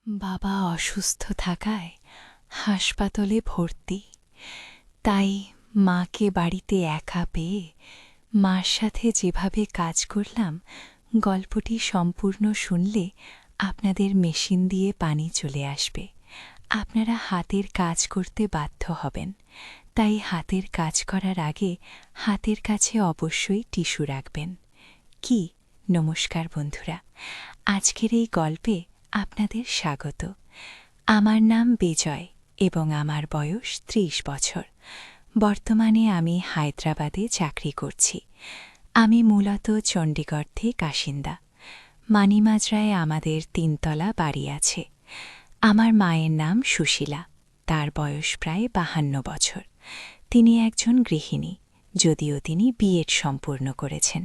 বাবা অসুস্থ থাকায় হাসপাতালে ভর্তি, তাই মাকে বাড়িতে একা পেয়ে মার সাথে যেভাবে কাজ করলাম, গল্পটি সম্পূর্ণ শুনলে আপনাদের মেশিন দিয়ে পানি চলে আসবে। আপনারা হাতের কাজ করতে বাধ্য হবেন, তাই হাতের কাজ করার আগে হাতের কাছে অবশ্যই টিস্যু রাখবেন। কি নমস্কার বন্ধুরা, আজকের এই গল্পে আপনাদের স্বাগত। আমার নাম বিজয় এবং আমার বয়স ৩০ বছর। বর্তমানে আমি হায়দ্রাবাদে চাকরি করছি। আমি মূলত চণ্ডীগড় থেকে কাশিন্দা। মানিমাজরায় আমাদের ৩ তলা বাড়ি আছে। আমার মায়ের নাম সুশীলা, তার বয়স প্রায় ৫২ বছর। তিনি একজন গৃহিণী, যদিও তিনি বিএড সম্পূর্ণ করেছেন।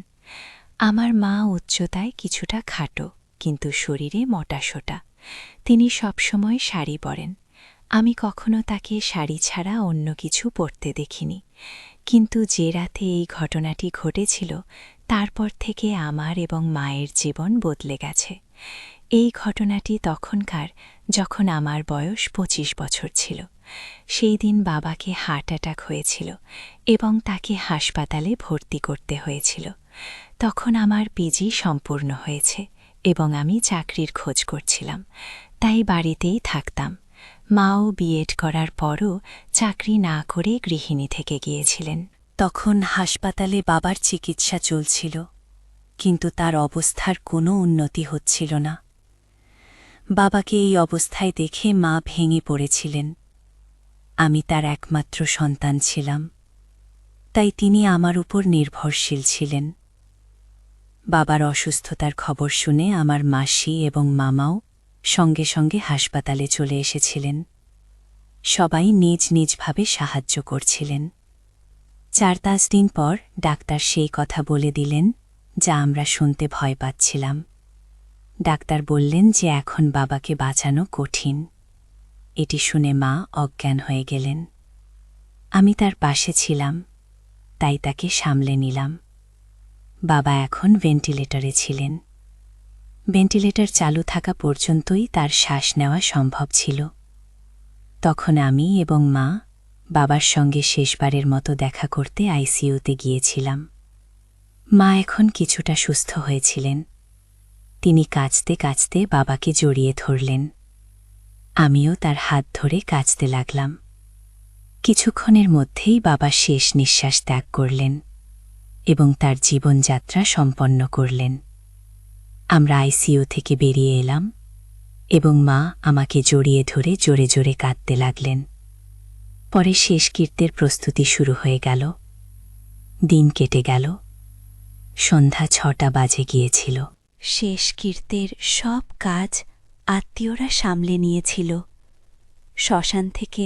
আমার মা উচ্চতায় কিছুটা খাটো, কিন্তু শরীরে মোটাসোটা। তিনি সবসময় শাড়ি পরেন। আমি কখনো তাকে শাড়ি ছাড়া অন্য কিছু পরতে দেখিনি। কিন্তু যে রাতে এই ঘটনাটি ঘটেছিল, তারপর থেকে আমার এবং মায়ের জীবন বদলে গেছে। এই ঘটনাটি তখনকার, যখন আমার বয়স ২৫ বছর ছিল। সেই দিন বাবাকে হার্ট অ্যাটাক হয়েছিল এবং তাকে হাসপাতালে ভর্তি করতে হয়েছিল। তখন আমার পিজি সম্পূর্ণ হয়েছে এবং আমি চাকরির খোঁজ করছিলাম, তাই বাড়িতেই থাকতাম। মাও বিএড করার পরও চাকরি না করে গৃহিণী থেকে গিয়েছিলেন। তখন হাসপাতালে বাবার চিকিৎসা চলছিল, কিন্তু তার অবস্থার কোনো উন্নতি হচ্ছিল না। বাবাকে এই অবস্থায় দেখে মা ভেঙে পড়েছিলেন। আমি তার একমাত্র সন্তান ছিলাম, তাই তিনি আমার উপর নির্ভরশীল ছিলেন। বাবার অসুস্থতার খবর শুনে আমার মাসি এবং মামাও সঙ্গে সঙ্গে হাসপাতালে চলে এসেছিলেন। সবাই নিজ নিজভাবে সাহায্য করছিলেন। ৪-৫ দিন পর ডাক্তার সেই কথা বলে দিলেন যা আমরা শুনতে ভয় পাচ্ছিলাম। ডাক্তার বললেন যে এখন বাবাকে বাঁচানো কঠিন। এটি শুনে মা অজ্ঞান হয়ে গেলেন। আমি তার পাশে ছিলাম, তাই তাকে সামলে নিলাম। বাবা এখন ভেন্টিলেটরে ছিলেন। ভেন্টিলেটর চালু থাকা পর্যন্তই তার শ্বাস নেওয়া সম্ভব ছিল। তখন আমি এবং মা বাবার সঙ্গে শেষবারের মতো দেখা করতে আইসিইউতে গিয়েছিলাম। মা এখন কিছুটা সুস্থ হয়েছিলেন। তিনি কাঁচতে কাঁচতে বাবাকে জড়িয়ে ধরলেন। আমিও তার হাত ধরে কাঁচতে লাগলাম। কিছুক্ষণের মধ্যেই বাবা শেষ নিঃশ্বাস ত্যাগ করলেন এবং তার জীবনযাত্রা সম্পন্ন করলেন। আমরা আইসিইউ থেকে বেরিয়ে এলাম এবং মা আমাকে জড়িয়ে ধরে জোরে জোরে কাঁদতে লাগলেন। পরে শেষকৃত্যের প্রস্তুতি শুরু হয়ে গেল। দিন কেটে গেল। সন্ধ্যা ৬টা বাজে গিয়েছিল। শেষকৃত্যের সব কাজ আত্মীয়রা সামলে নিয়েছিল। শ্মশান থেকে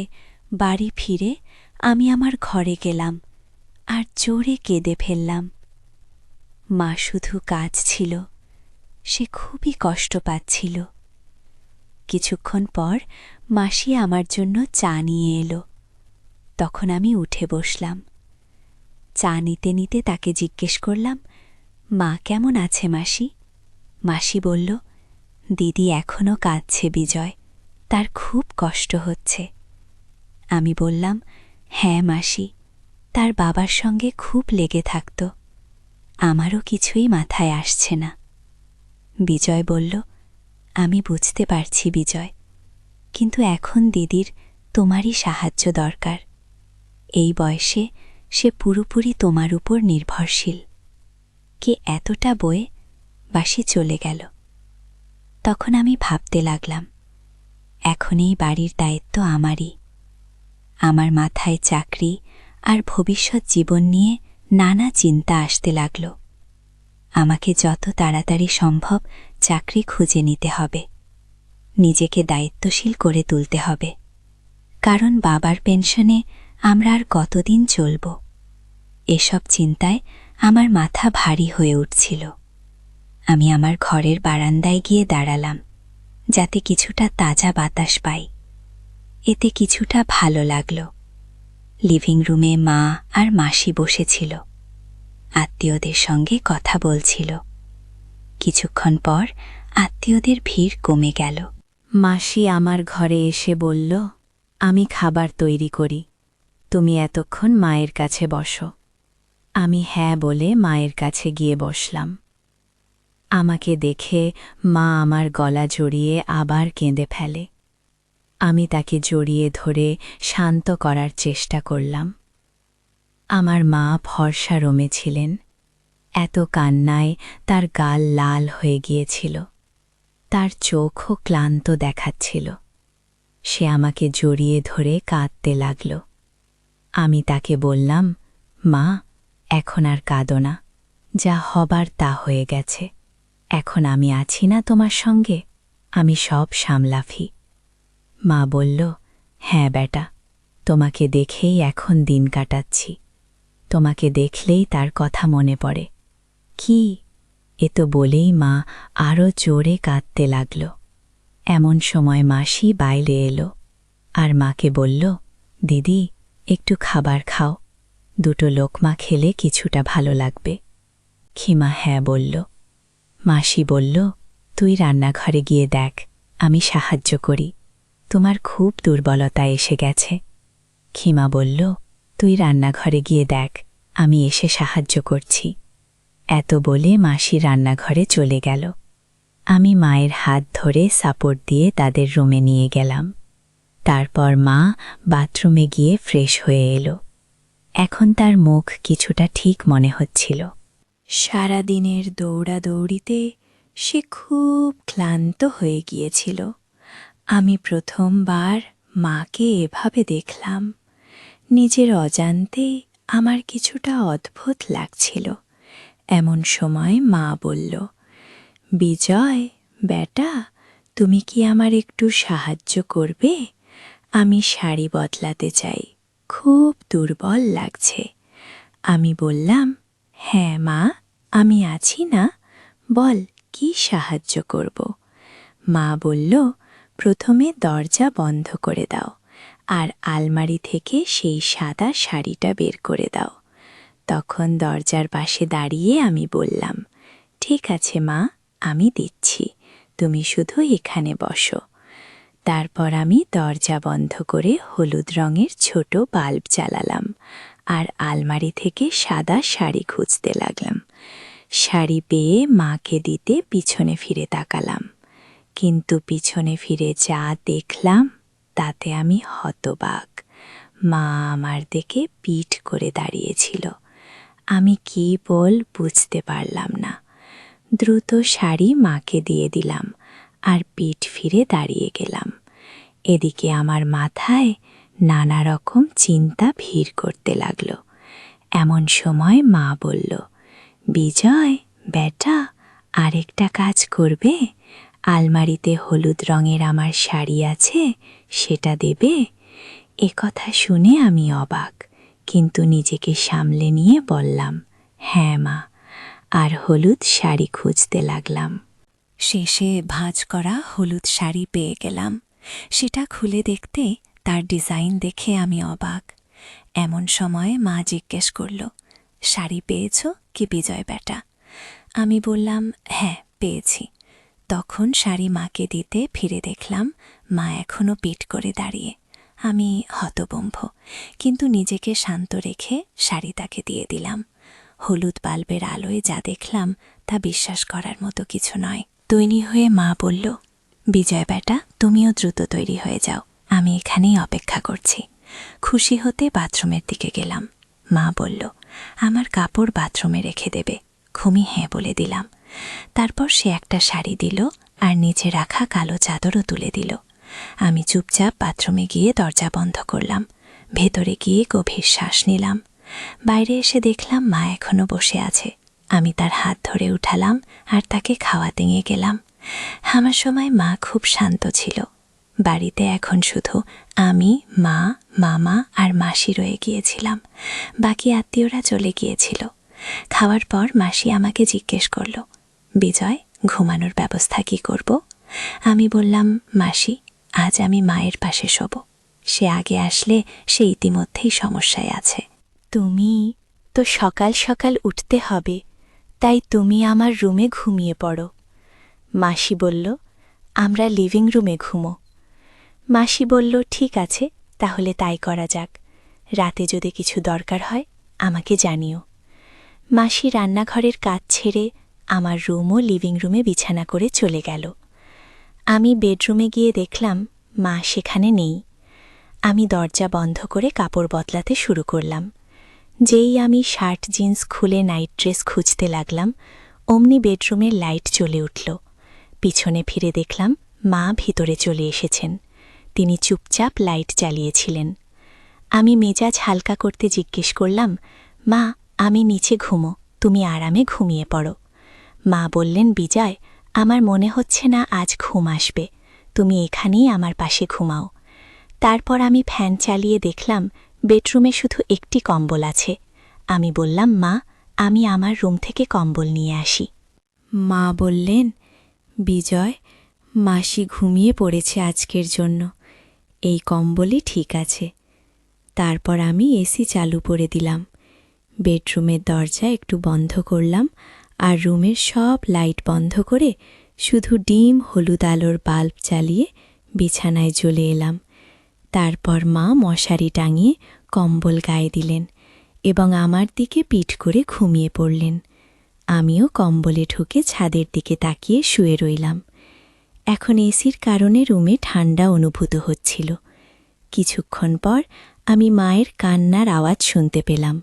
বাড়ি ফিরে আমি আমার ঘরে গেলাম আর জোরে কেঁদে ফেললাম। মা শুধু কাঁদছিল, সে খুবই কষ্ট পাচ্ছিল। কিছুক্ষণ পর মাসি আমার জন্য চা নিয়ে এলো। তখন আমি উঠে বসলাম। চা নিতে নিতে তাকে জিজ্ঞেস করলাম, মা কেমন আছে মাসি? মাসি বলল, দিদি এখনও কাঁদছে বিজয়, তার খুব কষ্ট হচ্ছে। আমি বললাম, হ্যাঁ মাসি, তার বাবার সঙ্গে খুব লেগে থাকত। আমারও কিছুই মাথায় আসছে না। বিজয় বলল, আমি বুঝতে পারছি বিজয়, কিন্তু এখন দিদির তোমারই সাহায্য দরকার। এই বয়সে সে পুরোপুরি তোমার উপর নির্ভরশীল। কে এতটা বয়ে বাসি চলে গেল। তখন আমি ভাবতে লাগলাম, এখন এই বাড়ির দায়িত্ব আমারই। আমার মাথায় চাকরি আর ভবিষ্যৎ জীবন নিয়ে নানা চিন্তা আসতে লাগল। আমাকে যত তাড়াতাড়ি সম্ভব চাকরি খুঁজে নিতে হবে, নিজেকে দায়িত্বশীল করে তুলতে হবে, কারণ বাবার পেনশনে আমরা আর কতদিন চলব। এসব চিন্তায় আমার মাথা ভারী হয়ে উঠছিল। আমি আমার ঘরের বারান্দায় গিয়ে দাঁড়ালাম, যাতে কিছুটা তাজা বাতাস পাই। এতে কিছুটা ভালো লাগল। লিভিং রুমে মা আর মাসি বসেছিল, আত্মীয়দের সঙ্গে কথা বলছিল। কিছুক্ষণ পর আত্মীয়দের ভিড় কমে গেল। মাসি আমার ঘরে এসে বলল, আমি খাবার তৈরি করি, তুমি এতক্ষণ মায়ের কাছে বসো। আমি হ্যাঁ বলে মায়ের কাছে গিয়ে বসলাম। আমাকে দেখে মা আমার গলা জড়িয়ে আবার কেঁদে ফেলে। আমি তাকে জড়িয়ে ধরে শান্ত করার চেষ্টা করলাম। আমার মা ফর্সা রোমে ছিলেন। এত কান্নায় তার গাল লাল হয়ে গিয়েছিল, তার চোখও ক্লান্ত দেখাচ্ছিল। সে আমাকে জড়িয়ে ধরে কাঁদতে লাগল। আমি তাকে বললাম, মা, এখন আর কাঁদো না, যা হবার তা হয়ে গেছে। এখন আমি আছি না তোমার সঙ্গে, আমি সব সামলাফি। মা বলল, হ্যাঁ বেটা, তোমাকে দেখেই এখন দিন কাটাচ্ছি। তোমাকে দেখলেই তার কথা মনে পড়ে। কি? এ তো বলেই মা আরও জোরে কাঁদতে লাগল। এমন সময় মাসি বাইরে এলো আর মাকে বলল, দিদি, একটু খাবার খাও, দুটো লোকমা খেলে কিছুটা ভালো লাগবে। খিমা হ্যাঁ বলল। মাসি বলল, তুই রান্নাঘরে গিয়ে দেখ, আমি সাহায্য করি, তোমার খুব দুর্বলতা এসে গেছে। খিমা বলল, তুই রান্নাঘরে গিয়ে দেখ, আমি এসে সাহায্য করছি। এত বলে মাসি রান্নাঘরে চলে গেল। আমি মায়ের হাত ধরে সাপোর্ট দিয়ে তাদের রুমে নিয়ে গেলাম। তারপর মা বাথরুমে গিয়ে ফ্রেশ হয়ে এলো। এখন তার মুখ কিছুটা ঠিক মনে হচ্ছিল। সারাদিনের দৌড়াদৌড়িতে সে খুব ক্লান্ত হয়ে গিয়েছিল। আমি প্রথমবার মাকে এভাবে দেখলাম। নিজের অজান্তে আমার কিছুটা অদ্ভুত লাগছিল। এমন সময় মা বলল, বিজয় বেটা, তুমি কি আমার একটু সাহায্য করবে? আমি শাড়ি বদলাতে চাই, খুব দুর্বল লাগছে। আমি বললাম, হ্যাঁ মা, আমি আছি না, বল কি সাহায্য করব। মা বলল, প্রথমে দরজা বন্ধ করে দাও আর আলমারি থেকে সেই সাদা শাড়িটা বের করে দাও। তখন দরজার পাশে দাঁড়িয়ে আমি বললাম, ঠিক আছে মা, আমি দিচ্ছি, তুমি শুধু এখানে বসো। তারপর আমি দরজা বন্ধ করে হলুদ রঙের ছোট বাল্ব জ্বালালাম আর আলমারি থেকে সাদা শাড়ি খুঁজতে লাগলাম। শাড়ি পেয়ে মাকে দিতে পিছনে ফিরে তাকালাম, কিন্তু পিছনে ফিরে যা দেখলাম তাতে আমি হতবাক। মা আমার দিকে পিঠ করে দাঁড়িয়েছিল। আমি কি বুঝতে পারলাম না। দ্রুত শাড়ি মাকে দিয়ে দিলাম আর পিঠ ফিরে দাঁড়িয়ে গেলাম। এদিকে আমার মাথায় নানা রকম চিন্তা ভিড় করতে লাগল। এমন সময় মা বলল, বিজয় বেটা, আরেকটা কাজ করবে? আলমারিতে হলুদ রঙের আমার শাড়ি আছে, সেটা দেবে? এ কথা শুনে আমি অবাক, কিন্তু নিজেকে সামলে নিয়ে বললাম, হ্যাঁ মা, আর হলুদ শাড়ি খুঁজতে লাগলাম। শেষে ভাঁজ করা হলুদ শাড়ি পেয়ে গেলাম। সেটা খুলে দেখতে তার ডিজাইন দেখে আমি অবাক। এমন সময় মা জিজ্ঞেস করল, শাড়ি পেয়েছ কি বিজয় বেটা? আমি বললাম, হ্যাঁ পেয়েছি। তখন শাড়ি মাকে দিতে ফিরে দেখলাম মা এখনও পিঠ করে দাঁড়িয়ে। আমি হতবম্ব, কিন্তু নিজেকে শান্ত রেখে শাড়ি তাকে দিয়ে দিলাম। হলুদ বাল্বের আলোয় যা দেখলাম তা বিশ্বাস করার মতো কিছু নয়। তৈরি হয়ে মা বলল, বিজয় বেটা, তুমিও দ্রুত তৈরি হয়ে যাও, আমি এখানেই অপেক্ষা করছি। খুশি হতে বাথরুমের দিকে গেলাম। মা বলল, আমার কাপড় বাথরুমে রেখে দেবে। খুমি হ্যাঁ বলে দিলাম। তারপর সে একটা শাড়ি দিল আর নিচে রাখা কালো চাদরও তুলে দিল। আমি চুপচাপ বাথরুমে গিয়ে দরজা বন্ধ করলাম। ভেতরে গিয়ে গভীর শ্বাস নিলাম। বাইরে এসে দেখলাম মা এখনো বসে আছে। আমি তার হাত ধরে উঠালাম আর তাকে খাওয়াতে নিয়ে গেলাম। আমার সময় মা খুব শান্ত ছিল। বাড়িতে এখন শুধু আমি, মা, মামা আর মাসি রয়ে গিয়েছিলাম। বাকি আত্মীয়রা চলে গিয়েছিল। খাওয়ার পর মাসি আমাকে জিজ্ঞেস করল, বিজয়, ঘুমানোর ব্যবস্থা কি করব? আমি বললাম, মাসি, আজ আমি মায়ের পাশে শোব। সে আগে আসলে সে ইতিমধ্যেই সমস্যায় আছে। তুমি তো সকাল সকাল উঠতে হবে, তাই তুমি আমার রুমে ঘুমিয়ে পড়ো। মাসি বলল, আমরা লিভিং রুমে ঘুমো। মাসি বলল, ঠিক আছে, তাহলে তাই করা যাক। রাতে যদি কিছু দরকার হয় আমাকে জানিও। মাসি রান্নাঘরের কাজ ছেড়ে আমার রুম ও লিভিং রুমে বিছানা করে চলে গেল। আমি বেডরুমে গিয়ে দেখলাম মা সেখানে নেই। আমি দরজা বন্ধ করে কাপড় বদলাতে শুরু করলাম। যেই আমি শার্ট জিন্স খুলে নাইট ড্রেস খুঁজতে লাগলাম, অমনি বেডরুমের লাইট জ্বলে উঠল। পিছনে ফিরে দেখলাম মা ভিতরে চলে এসেছেন। তিনি চুপচাপ লাইট জ্বালিয়েছিলেন। আমি মেজাজ হালকা করতে জিজ্ঞেস করলাম, মা, আমি নিচে ঘুমো, তুমি আরামে ঘুমিয়ে পড়ো। মা বললেন, বিজয়, আমার মনে হচ্ছে না আজ ঘুম আসবে, তুমি এখানেই আমার পাশে ঘুমাও। তারপর আমি ফ্যান চালিয়ে দেখলাম বেডরুমে শুধু একটি কম্বল আছে। আমি বললাম, মা, আমি আমার রুম থেকে কম্বল নিয়ে আসি। মা বললেন, বিজয়, মাসি ঘুমিয়ে পড়েছে আজকের জন্য, এই কম্বলই ঠিক আছে। তারপর আমি এসি চালু করে দিলাম, বেডরুমের দরজা একটু বন্ধ করলাম আর রুমের সব লাইট বন্ধ করে শুধু ডিম হলুদ আলোর বাল্ব জ্বালিয়ে বিছানায় চলে এলাম। তারপর মা মশারি টাঙিয়ে কম্বল গায়ে দিলেন এবং আমার দিকে পিঠ করে ঘুমিয়ে পড়লেন। আমিও কম্বলে ঢুকে ছাদের দিকে তাকিয়ে শুয়ে রইলাম। এখন এসির কারণে রুমে ঠান্ডা অনুভূত হচ্ছিল। কিছুক্ষণ পর আমি মায়ের কান্নার আওয়াজ শুনতে পেলাম।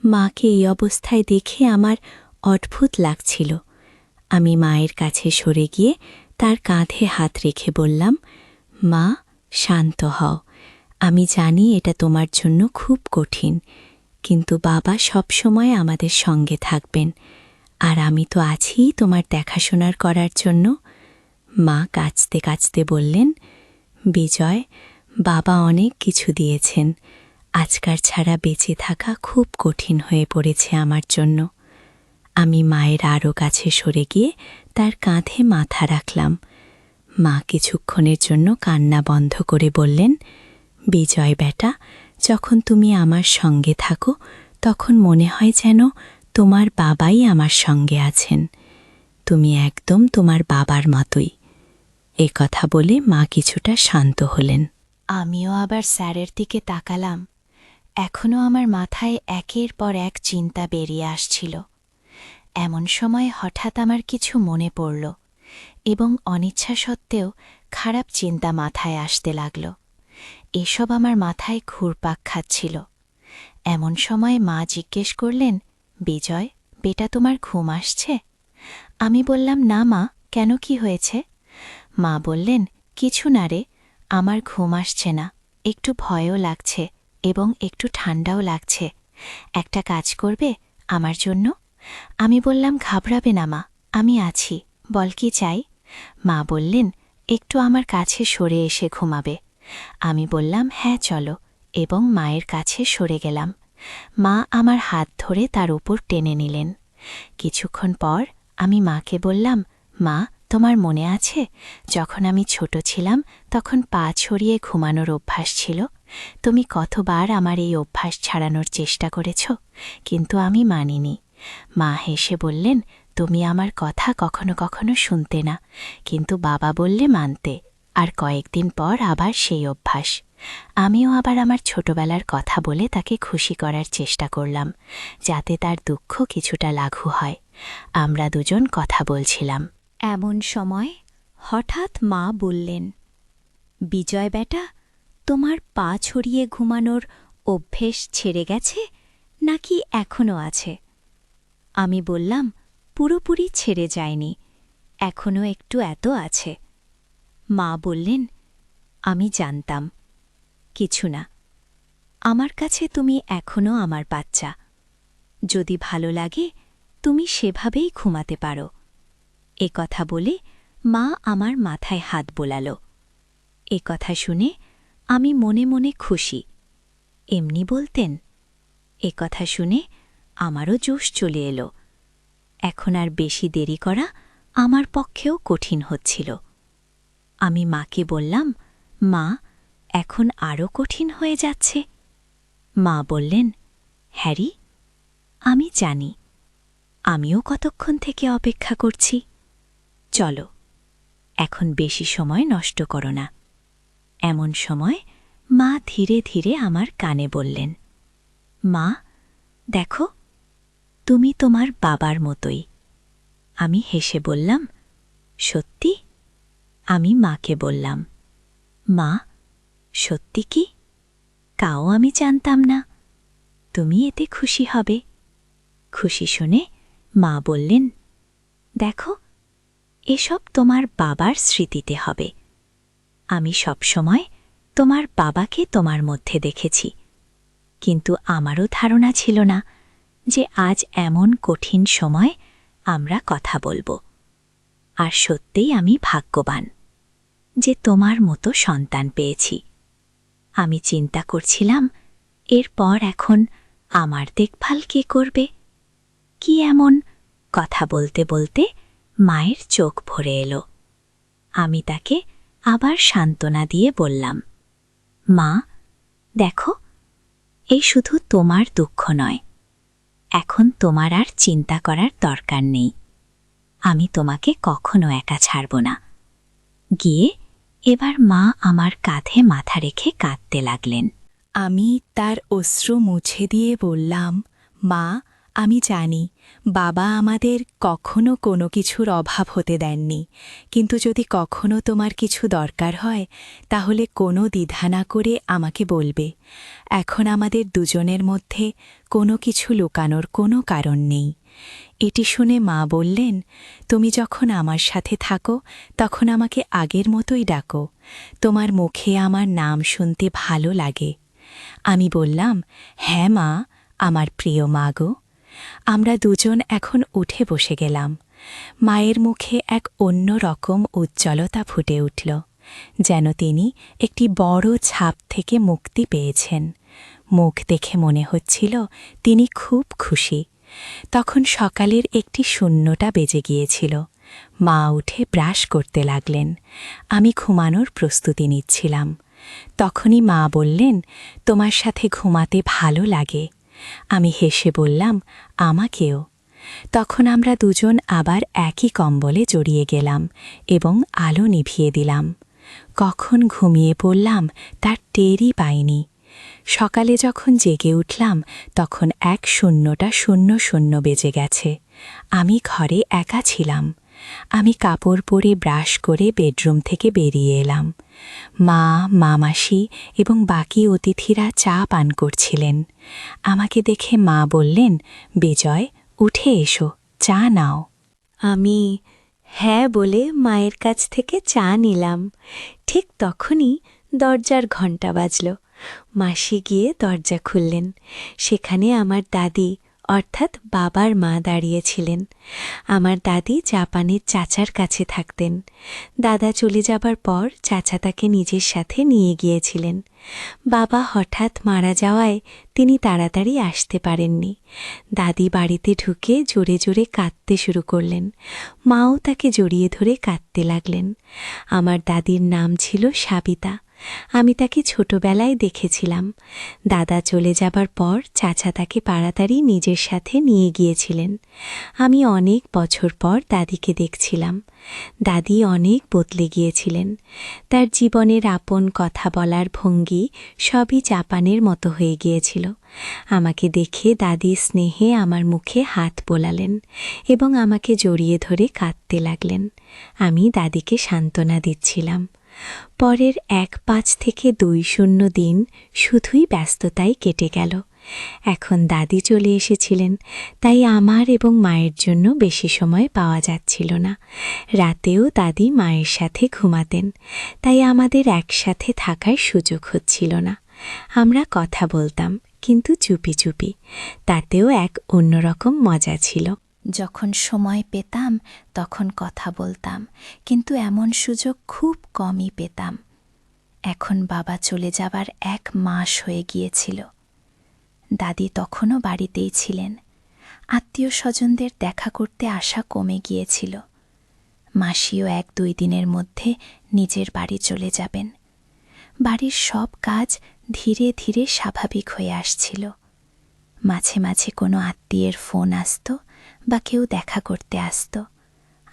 মাকে এই অবস্থায় দেখে আমার অদ্ভুত লাগছিল। আমি মায়ের কাছে সরে গিয়ে তার কাঁধে হাত রেখে বললাম, মা, শান্ত হও। আমি জানি এটা তোমার জন্য খুব কঠিন, কিন্তু বাবা সবসময় আমাদের সঙ্গে থাকবেন, আর আমি তো আছি তোমার দেখাশোনার করার জন্য। মা কাঁদতে কাঁদতে বললেন, বিজয়, বাবা অনেক কিছু দিয়েছেন, আজকার ছাড়া বেঁচে থাকা খুব কঠিন হয়ে পড়েছে আমার জন্য। আমি মায়ের আরও কাছে সরে গিয়ে তার কাঁধে মাথা রাখলাম। মা কিছুক্ষণের জন্য কান্না বন্ধ করে বললেন, বিজয় বেটা, যখন তুমি আমার সঙ্গে থাকো তখন মনে হয় যেন তোমার বাবাই আমার সঙ্গে আছেন। তুমি একদম তোমার বাবার মতোই। এ কথা বলে মা কিছুটা শান্ত হলেন। আমিও আবার স্যারের দিকে তাকালাম। এখনও আমার মাথায় একের পর এক চিন্তা বেরিয়ে আসছিল। এমন সময় হঠাৎ আমার কিছু মনে পড়ল এবং অনিচ্ছা সত্ত্বেও খারাপ চিন্তা মাথায় আসতে লাগল। এসব আমার মাথায় ঘুরপাক খাচ্ছিল। এমন সময় মা জিজ্ঞেস করলেন, বিজয় বেটা, তোমার ঘুম আসছে? আমি বললাম, না মা, কেন, কি হয়েছে? মা বললেন, কিছু না রে, আমার ঘুম আসছে না, একটু ভয়ও লাগছে এবং একটু ঠান্ডাও লাগছে। একটা কাজ করবে আমার জন্য? আমি বললাম, ঘাবড়াবে না মা, আমি আছি, বল কি চাই? মা বললেন, একটু আমার কাছে সরে এসে ঘুমাবে। আমি বললাম, হ্যাঁ চলো, এবং মায়ের কাছে সরে গেলাম। মা আমার হাত ধরে তার উপর টেনে নিলেন। কিছুক্ষণ পর আমি মাকে বললাম, মা, তোমার মনে আছে যখন আমি ছোট ছিলাম তখন পা ছড়িয়ে ঘুমানোর অভ্যাস ছিল? তুমি কতবার আমার এই অভ্যাস ছাড়ানোর চেষ্টা করেছ, কিন্তু আমি মানিনি। মা হেসে বললেন, তুমি আমার কথা কখনো কখনো শুনতে না, কিন্তু বাবা বললে মানতে, আর কয়েকদিন পর আবার সেই অভ্যাস। আমিও আবার আমার ছোটবেলার কথা বলে তাকে খুশি করার চেষ্টা করলাম, যাতে তার দুঃখ কিছুটা লাঘু হয়। আমরা দুজন কথা বলছিলাম। এমন সময় হঠাৎ মা বললেন, বিজয় বেটা, তোমার পা ছড়িয়ে ঘুমানোর অভ্যেস ছেড়ে গেছে নাকি এখনও আছে? আমি বললাম, পুরোপুরি ছেড়ে যায়নি, এখনও একটু এত আছে। মা বললেন, আমি জানতাম, কিছু না, আমার কাছে তুমি এখনও আমার বাচ্চা, যদি ভালো লাগে তুমি সেভাবেই ঘুমাতে পারো। এ কথা বলে মা আমার মাথায় হাত বোলাল। এ কথা শুনে আমি মনে মনে খুশি। এমনি বলতেন। এ কথা শুনে আমারও জোশ চলে এলো। এখন আর বেশি দেরি করা আমার পক্ষেও কঠিন হচ্ছিল। আমি মাকে বললাম, মা, এখন আরও কঠিন হয়ে যাচ্ছে। মা বললেন, হ্যারি, আমি জানি, আমিও কতক্ষণ থেকে অপেক্ষা করছি। চলো। এখন বেশি সময় নষ্ট করো না। এমন সময় মা ধীরে ধীরে আমার কানে বললেন, মা দেখো, তুমি তোমার বাবার মতোই। আমি হেসে বললাম, সত্যি? আমি মাকে বললাম, মা সত্যি কি? তাও আমি জানতাম না। তুমি এতে খুশি হবে। খুশি শুনে মা বললেন, দেখো, এসব তোমার বাবার স্মৃতিতে হবে। আমি সবসময় তোমার বাবাকে তোমার মধ্যে দেখেছি, কিন্তু আমারও ধারণা ছিল না যে আজ এমন কঠিন সময় আমরা কথা বলবো। আর সত্যিই আমি ভাগ্যবান যে তোমার মতো সন্তান পেয়েছি। আমি চিন্তা করছিলাম, এরপর এখন আমার দেখভাল কে করবে? কি এমন? কথা বলতে বলতে মায়ের চোখ ভরে এলো। আমি তাকে আবার সান্ত্বনা দিয়ে বললাম, মা দেখো, এই শুধু তোমার দুঃখ নয়। এখন তোমার আর চিন্তা করার দরকার নেই। আমি তোমাকে কখনো একা ছাড়ব না। গিয়ে এবার মা আমার কাঁধে মাথা রেখে কাঁদতে লাগলেন। আমি তার অশ্রু মুছে দিয়ে বললাম, মা আমি জানি বাবা আমাদের কখনো কোনো কিছুর অভাব হতে দেননি, কিন্তু যদি কখনো তোমার কিছু দরকার হয় তাহলে কোনো দ্বিধা না করে আমাকে বলবে। এখন আমাদের দুজনের মধ্যে কোনো কিছু লুকানোর কোনো কারণ নেই। এটি শুনে মা বললেন, তুমি যখন আমার সাথে থাকো তখন আমাকে আগের মতোই ডাকো। তোমার মুখে আমার নাম শুনতে ভালো লাগে। আমি বললাম, হ্যাঁ মা, আমার প্রিয় মা গো। আমরা দুজন এখন উঠে বসে গেলাম। মায়ের মুখে এক অন্য রকম উজ্জ্বলতা ফুটে উঠল, যেন তিনি একটি বড় ছাপ থেকে মুক্তি পেয়েছেন। মুখ দেখে মনে হচ্ছিল তিনি খুব খুশি। তখন সকালের একটি ০টা বেজে গিয়েছিল। মা উঠে ব্রাশ করতে লাগলেন। আমি ঘুমানোর প্রস্তুতি নিচ্ছিলাম। তখনই মা বললেন, তোমার সাথে ঘুমাতে ভালো লাগে। আমি হেসে বললাম, আমাকেও। তখন আমরা দুজন আবার একই কম্বলে জড়িয়ে গেলাম এবং আলো নিভিয়ে দিলাম। কখন ঘুমিয়ে পড়লাম তার টেরই পাইনি। সকালে যখন জেগে উঠলাম তখন ১:০০ বেজে গেছে। আমি ঘরে একা ছিলাম। আমি কাপড় পরে ব্রাশ করে বেডরুম থেকে বেরিয়ে এলাম। মা, মামাসি এবং বাকি অতিথিরা চা পান করছিলেন। আমাকে দেখে মা বললেন, বিজয় উঠে এসো, চা নাও। আমি হ্যাঁ বলে মায়ের কাছ থেকে চা নিলাম। ঠিক তখনই দরজার ঘণ্টা বাজল। মাসি গিয়ে দরজা খুললেন। সেখানে আমার দাদি অর্থাৎ বাবার মা দাঁড়িয়েছিলেন। আমার দাদি জাপানের চাচার কাছে থাকতেন। দাদা চলে যাবার পর চাচা তাকে নিজের সাথে নিয়ে গিয়েছিলেন। বাবা হঠাৎ মারা যাওয়ায় তিনি তাড়াতাড়ি আসতে পারেননি। দাদি বাড়িতে ঢুকে জোরে জোরে কাঁদতে শুরু করলেন। মাও তাকে জড়িয়ে ধরে কাঁদতে লাগলেন। আমার দাদির নাম ছিল সাবিতা। আমি তাকে ছোটবেলায় দেখেছিলাম। দাদা চলে যাবার পর চাচা তাকে তাড়াতাড়ি নিজের সাথে নিয়ে গিয়েছিলেন। আমি অনেক বছর পর দাদিকে দেখছিলাম। দাদি অনেক বদলে গিয়েছিলেন। তার জীবনের আপন কথা বলার ভঙ্গি সবই জাপানের মতো হয়ে গিয়েছিল। আমাকে দেখে দাদি স্নেহে আমার মুখে হাত বোলালেন এবং আমাকে জড়িয়ে ধরে কাঁদতে লাগলেন। আমি দাদিকে সান্ত্বনা দিচ্ছিলাম। পরের ১-৫ থেকে ২-০ দিন শুধুই ব্যস্ততায় কেটে গেল। এখন দাদি চলে এসেছিলেন, তাই আমার এবং মায়ের জন্য বেশি সময় পাওয়া যাচ্ছিল না। রাতেও দাদি মায়ের সাথে ঘুমাতেন, তাই আমাদের একসাথে থাকার সুযোগ হচ্ছিল না। আমরা কথা বলতাম, কিন্তু চুপি চুপি। তাতেও এক অন্যরকম মজা ছিল। যখন সময় পেতাম তখন কথা বলতাম, কিন্তু এমন সুযোগ খুব কমই পেতাম। এখন বাবা চলে যাবার ১ মাস হয়ে গিয়েছিল। দাদি তখনও বাড়িতেই ছিলেন। আত্মীয় স্বজনদের দেখা করতে আসা কমে গিয়েছিল। মাসিও ১-২ দিনের মধ্যে নিজের বাড়ি চলে যাবেন। বাড়ির সব কাজ ধীরে ধীরে স্বাভাবিক হয়ে আসছিল। মাঝে মাঝে কোনো আত্মীয়ের ফোন আসত বা কেউ দেখা করতে আসত।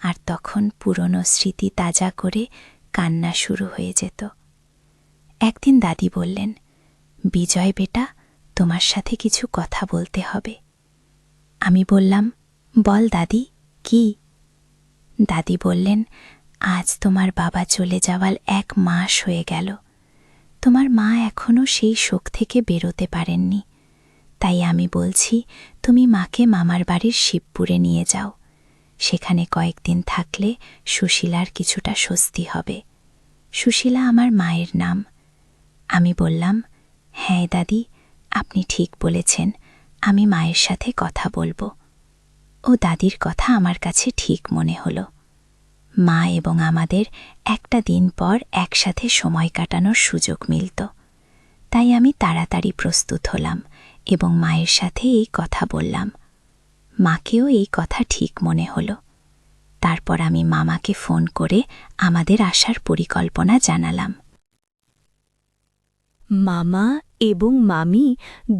আর তখন পুরনো স্মৃতি তাজা করে কান্না শুরু হয়ে যেত। একদিন দাদি বললেন, বিজয় বেটা, তোমার সাথে কিছু কথা বলতে হবে। আমি বললাম, বল দাদি, কি? দাদি বললেন, আজ তোমার বাবা চলে যাওয়ার 1 মাস হয়ে গেল। তোমার মা এখনও সেই শোক থেকে বেরোতে পারেননি। তাই আমি বলছি, তুমি মাকে মামার বাড়ির শিবপুরে নিয়ে যাও। সেখানে কয়েকদিন থাকলে সুশীলার কিছুটা স্বস্তি হবে। সুশীলা আমার মায়ের নাম। আমি বললাম, হ্যাঁ দাদি, আপনি ঠিক বলেছেন, আমি মায়ের সাথে কথা বলবো। ও দাদির কথা আমার কাছে ঠিক মনে হলো। মা এবং আমাদের একটা দিন পর একসাথে সময় কাটানোর সুযোগ মিলত। তাই আমি তাড়াতাড়ি প্রস্তুত হলাম এবং মায়ের সাথে এই কথা বললাম। মাকেও এই কথা ঠিক মনে হলো। তারপর আমি মামাকে ফোন করে আমাদের আসার পরিকল্পনা জানালাম। মামা এবং মামি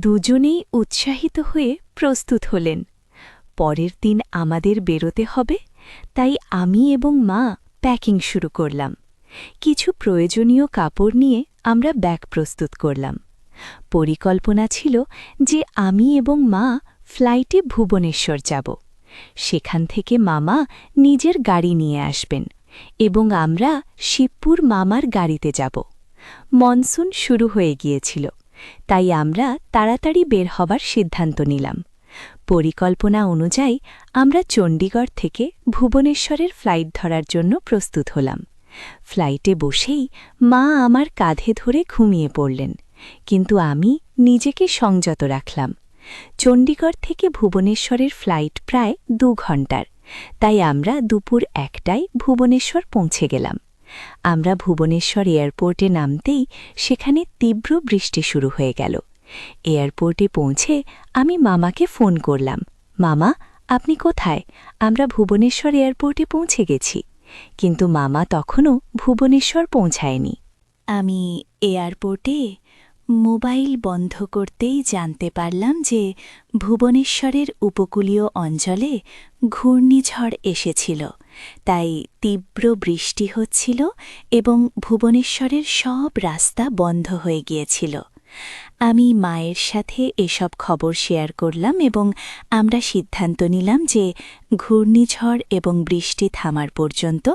দুজনেই উৎসাহিত হয়ে প্রস্তুত হলেন। পরের দিন আমাদের বেরোতে হবে, তাই আমি এবং মা প্যাকিং শুরু করলাম। কিছু প্রয়োজনীয় কাপড় নিয়ে আমরা ব্যাগ প্রস্তুত করলাম। পরিকল্পনা ছিল যে আমি এবং মা ফ্লাইটে ভুবনেশ্বর যাব। সেখান থেকে মামা নিজের গাড়ি নিয়ে আসবেন এবং আমরা শিবপুর মামার গাড়িতে যাব। মনসুন শুরু হয়ে গিয়েছিল, তাই আমরা তাড়াতাড়ি বের হবার সিদ্ধান্ত নিলাম। পরিকল্পনা অনুযায়ী আমরা চণ্ডীগড় থেকে ভুবনেশ্বরের ফ্লাইট ধরার জন্য প্রস্তুত হলাম। ফ্লাইটে বসেই মা আমার কাঁধে ধরে ঘুমিয়ে পড়লেন, কিন্তু আমি নিজেকে সংযত রাখলাম। চণ্ডীগড় থেকে ভুবনেশ্বরের ফ্লাইট প্রায় 2 ঘণ্টার, তাই আমরা দুপুর 1টায় ভুবনেশ্বর পৌঁছে গেলাম। আমরা ভুবনেশ্বর এয়ারপোর্টে নামতেই সেখানে তীব্র বৃষ্টি শুরু হয়ে গেল। এয়ারপোর্টে পৌঁছে আমি মামাকে ফোন করলাম, মামা, আপনি কোথায়? আমরা ভুবনেশ্বর এয়ারপোর্টে পৌঁছে গেছি। কিন্তু মামা তখনও ভুবনেশ্বর পৌঁছায়নি। আমি এয়ারপোর্টে মোবাইল বন্ধ করতেই জানতে পারলাম যে ভুবনেশ্বরের উপকূলীয় অঞ্চলে ঘূর্ণিঝড় এসেছিল, তাই তীব্র বৃষ্টি হচ্ছিল এবং ভুবনেশ্বরের সব রাস্তা বন্ধ হয়ে গিয়েছিল। আমি মায়ের সাথে এসব খবর শেয়ার করলাম এবং আমরা সিদ্ধান্ত নিলাম যে ঘূর্ণিঝড় এবং বৃষ্টি থামার পর্যন্ত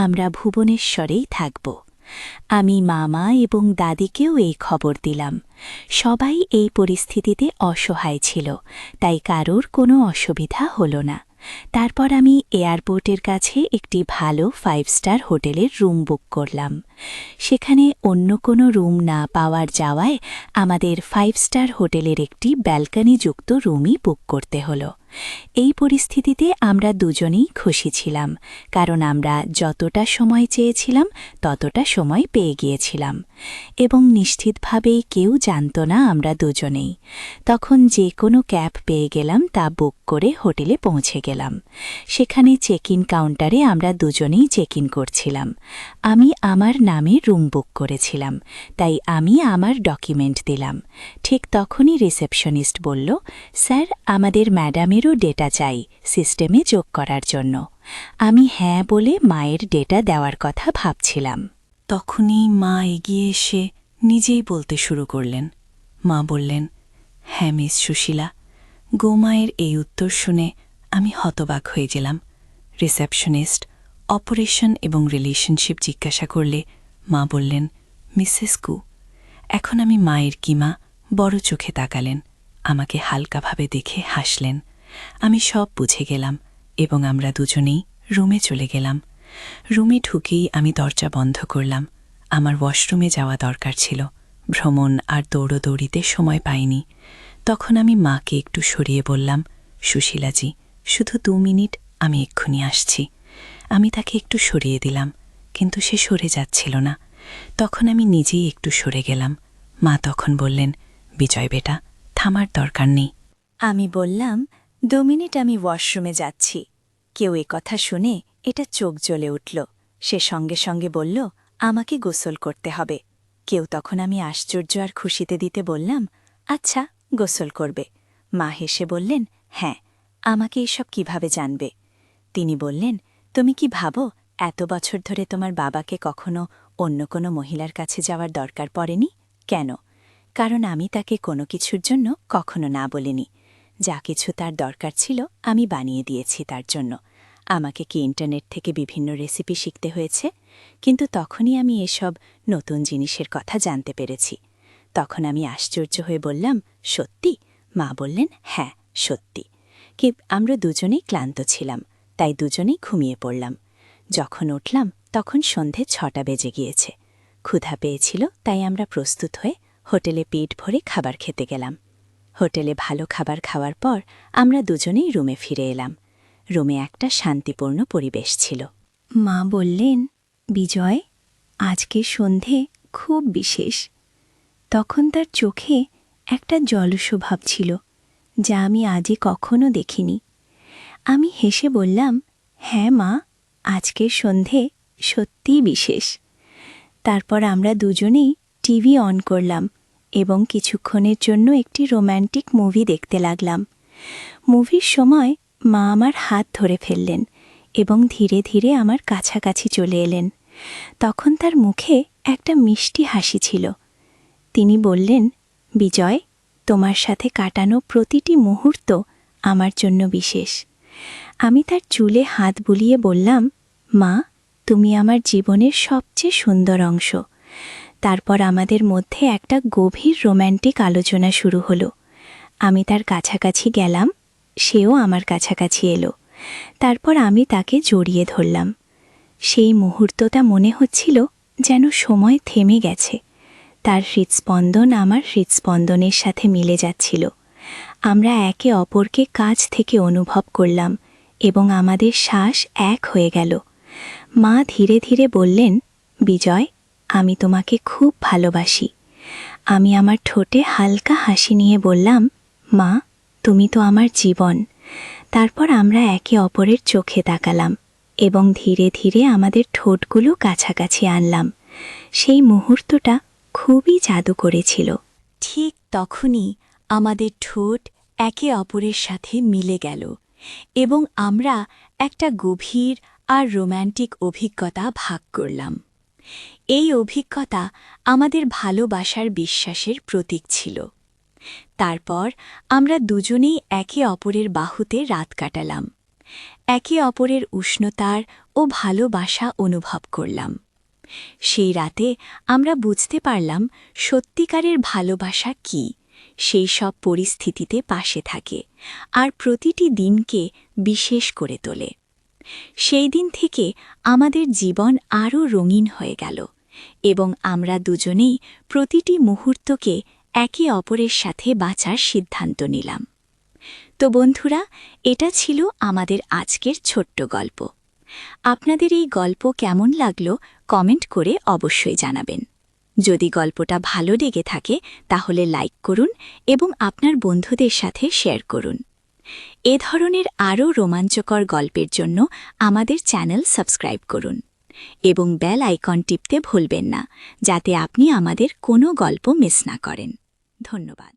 আমরা ভুবনেশ্বরেই থাকব। আমি মামা এবং দাদিকেও এই খবর দিলাম। সবাই এই পরিস্থিতিতে অসহায় ছিল, তাই কারোর কোনো অসুবিধা হলো না। তারপর আমি এয়ারপোর্টের কাছে একটি ভালো 5 স্টার হোটেলের রুম বুক করলাম। সেখানে অন্য কোনো রুম না পাওয়ার যাওয়ায় আমাদের 5 স্টার হোটেলের একটি ব্যালকনিযুক্ত রুমই বুক করতে হলো। এই পরিস্থিতিতে আমরা দুজনেই খুশি ছিলাম, কারণ আমরা যতটা সময় চেয়েছিলাম ততটা সময় পেয়ে গিয়েছিলাম এবং নিশ্চিতভাবেই কেউ জানত না আমরা দুজনেই। তখন যে কোনো ক্যাব পেয়ে গেলাম তা বুক করে হোটেলে পৌঁছে গেলাম। সেখানে চেক ইন কাউন্টারে আমরা দুজনেই চেক ইন করছিলাম। আমি আমার নামে রুম বুক করেছিলাম, তাই আমি আমার ডকুমেন্ট দিলাম। ঠিক তখনই রিসেপশনিস্ট বলল, স্যার, আমাদের ম্যাডামেরও ডেটা চাই সিস্টেমে যোগ করার জন্য। আমি হ্যাঁ বলে মায়ের ডেটা দেওয়ার কথা ভাবছিলাম। তখনই মা এগিয়ে এসে নিজেই বলতে শুরু করলেন। মা বললেন, হ্যাঁ মিস সুশীলা। গোমায়ের এই উত্তর শুনে আমি হতবাক হয়ে গেলাম। রিসেপশনিস্ট অপারেশন এবং রিলেশনশিপ জিজ্ঞাসা করলে মা বললেন, মিসেস কু। এখন আমি মায়ের কিমা বড় চোখে তাকালেন, আমাকে হালকাভাবে দেখে হাসলেন। আমি সব বুঝে গেলাম এবং আমরা দুজনেই রুমে চলে গেলাম। রুমে ঢুকেই আমি দরজা বন্ধ করলাম। আমার ওয়াশরুমে যাওয়া দরকার ছিল, ভ্রমণ আর দৌড়োদৌড়িতে সময় পাইনি। তখন আমি মাকে একটু সরিয়ে বললাম, সুশীলাজি, শুধু 2 মিনিট, আমি এক্ষুনি আসছি। আমি তাকে একটু সরিয়ে দিলাম, কিন্তু সে সরে যাচ্ছিল না। তখন আমি নিজেই একটু সরে গেলাম। মা তখন বললেন, বিজয় বেটা, থামার দরকার নেই। আমি বললাম, 2 মিনিট, আমি ওয়াশরুমে যাচ্ছি। কেউ কথা শুনে এটা চোখ জ্বলে উঠল। সে সঙ্গে সঙ্গে বলল, আমাকে গোসল করতে হবে। কেউ তখন আমি আশ্চর্য আর খুশিতে দিতে বললাম, আচ্ছা, গোসল করবে। মা হেসে বললেন, হ্যাঁ, আমাকে এসব কিভাবে জানবে? তিনি বললেন, তুমি কি ভাবো এত বছর ধরে তোমার বাবাকে কখনো অন্য কোনো মহিলার কাছে যাওয়ার দরকার পড়েনি? কেন? কারণ আমি তাকে কোনো কিছুর জন্য কখনো না বলিনি। যা কিছু তার দরকার ছিল আমি বানিয়ে দিয়েছি তার জন্য। আমাকে কি ইন্টারনেট থেকে বিভিন্ন রেসিপি শিখতে হয়েছে? কিন্তু তখনই আমি এসব নতুন জিনিসের কথা জানতে পেরেছি। তখন আমি আশ্চর্য হয়ে বললাম, সত্যি? মা বললেন, হ্যাঁ সত্যি। কি আমরা দুজনেই ক্লান্ত ছিলাম, তাই দুজনেই ঘুমিয়ে পড়লাম। যখন উঠলাম তখন সন্ধে 6টা বেজে গিয়েছে। ক্ষুধা পেয়েছিল, তাই আমরা প্রস্তুত হয়ে হোটেলে পেট ভরে খাবার খেতে গেলাম। হোটেলে ভালো খাবার খাওয়ার পর আমরা দুজনেই রুমে ফিরে এলাম। রুমে একটা শান্তিপূর্ণ পরিবেশ ছিল। মা বললেন, বিজয়, আজকের সন্ধে খুব বিশেষ। তখন তার চোখে একটা জলস্বভাব ছিল, যা আমি আজই কখনো দেখিনি। আমি হেসে বললাম, হ্যাঁ মা, আজকের সন্ধে সত্যিই বিশেষ। তারপর আমরা দুজনেই টিভি অন করলাম এবং কিছুক্ষণের জন্য একটি রোম্যান্টিক মুভি দেখতে লাগলাম। মুভির সময় মা আমার হাত ধরে ফেললেন এবং ধীরে ধীরে আমার কাছাকাছি চলে এলেন। তখন তার মুখে একটা মিষ্টি হাসি ছিল। তিনি বললেন, বিজয়, তোমার সাথে কাটানো প্রতিটি মুহূর্ত আমার জন্য বিশেষ। আমি তার চুলে হাত বুলিয়ে বললাম, মা, তুমি আমার জীবনের সবচেয়ে সুন্দর অংশ। তারপর আমাদের মধ্যে একটা গভীর রোম্যান্টিক আলোচনা শুরু হলো। আমি তার কাছাকাছি গেলাম, সেও আমার কাছাকাছি এলো। তারপর আমি তাকে জড়িয়ে ধরলাম। সেই মুহূর্তটা মনে হচ্ছিল যেন সময় থেমে গেছে। তার হৃৎস্পন্দন আমার হৃৎস্পন্দনের সাথে মিলে যাচ্ছিল। আমরা একে অপরকে কাছ থেকে অনুভব করলাম এবং আমাদের শ্বাস এক হয়ে গেল। মা ধীরে ধীরে বললেন, বিজয়, আমি তোমাকে খুব ভালোবাসি। আমি আমার ঠোঁটে হালকা হাসি নিয়ে বললাম, মা, তুমি তো আমার জীবন। তারপর আমরা একে অপরের চোখে তাকালাম এবং ধীরে ধীরে আমাদের ঠোঁটগুলো কাছাকাছি আনলাম। সেই মুহূর্তটা খুবই জাদু করেছিল। ঠিক তখনই আমাদের ঠোঁট একে অপরের সাথে মিলে গেল এবং আমরা একটা গভীর আর রোম্যান্টিক অভিজ্ঞতা ভাগ করলাম। এই অভিজ্ঞতা আমাদের ভালোবাসার বিশ্বাসের প্রতীক ছিল। তারপর আমরা দুজনেই একে অপরের বাহুতে রাত কাটালাম। একে অপরের উষ্ণতার ও ভালোবাসা অনুভব করলাম। সেই রাতে আমরা বুঝতে পারলাম সত্যিকারের ভালোবাসা কী। সেই সব পরিস্থিতিতে পাশে থাকে আর প্রতিটি দিনকে বিশেষ করে তোলে। সেই দিন থেকে আমাদের জীবন আরও রঙিন হয়ে গেল এবং আমরা দুজনেই প্রতিটি মুহূর্তকে একে অপরের সাথে বাঁচার সিদ্ধান্ত নিলাম। তো বন্ধুরা, এটা ছিল আমাদের আজকের ছোট্ট গল্প। আপনাদের এই গল্প কেমন লাগলো কমেন্ট করে অবশ্যই জানাবেন। যদি গল্পটা ভালো লেগে থাকে তাহলে লাইক করুন এবং আপনার বন্ধুদের সাথে শেয়ার করুন। এ ধরনের আরও রোমাঞ্চকর গল্পের জন্য আমাদের চ্যানেল সাবস্ক্রাইব করুন এবং বেল আইকন টিপতে ভুলবেন না, যাতে আপনি আমাদের কোনো গল্প মিস না করেন। ধন্যবাদ।